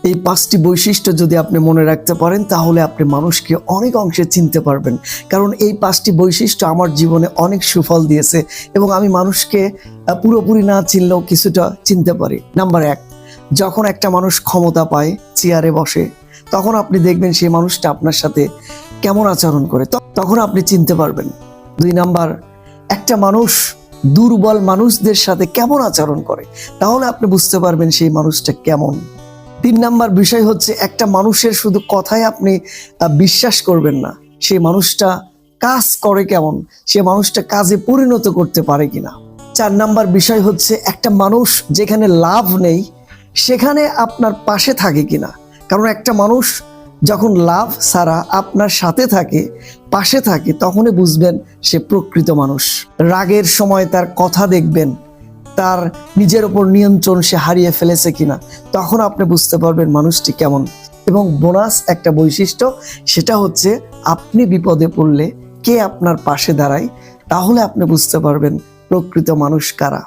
এই 5টি বৈশিষ্ট্য যদি আপনি মনে রাখতে পারেন তাহলে আপনি মানুষকে অনেক অংশে চিনতে পারবেন। কারণ এই 5টি বৈশিষ্ট্য আমার জীবনে অনেক সুফল দিয়েছে এবং আমি মানুষকে পুরোপুরি না চিনলেও কিছুটা চিনতে পারি। নাম্বার 1, যখন একটা মানুষ ক্ষমতা পায়, চেয়ারে বসে, তখন আপনি দেখবেন সেই মানুষটা আপনার সাথে কেমন আচরণ করে, তখন আপনি চিনতে পারবেন। 2 নাম্বার, একটা মানুষ দুর্বল মানুষদের সাথে কেমন আচরণ করে, তাহলে আপনি বুঝতে পারবেন সেই মানুষটা কেমন। 3 নাম্বার বিষয় হচ্ছে, একটা মানুষের শুধু কথায় আপনি বিশ্বাস করবেন না, সেই মানুষটা কাজ করে কেমন, সে মানুষটা কাজে পরিণত করতে পারে কিনা। 4 নাম্বার বিষয় হচ্ছে, একটা মানুষ যেখানে লাভ নেই সেখানে আপনার পাশে থাকে কিনা। কারণ একটা মানুষ যখন লাভ ছাড়া আপনার সাথে থাকে, পাশে থাকে, তখনই বুঝবেন সে প্রকৃত মানুষ। রাগের সময় তার কথা দেখবেন, তার নিজের ওপর নিয়ন্ত্রণ সে হারিয়ে ফেলেছে কিনা, তখন আপনি বুঝতে পারবেন মানুষটি কেমন। এবং বোনাস একটা বৈশিষ্ট্য, সেটা হচ্ছে আপনি বিপদে পড়লে কে আপনার পাশে দাঁড়ায়, তাহলে আপনি বুঝতে পারবেন প্রকৃত মানুষ কারা।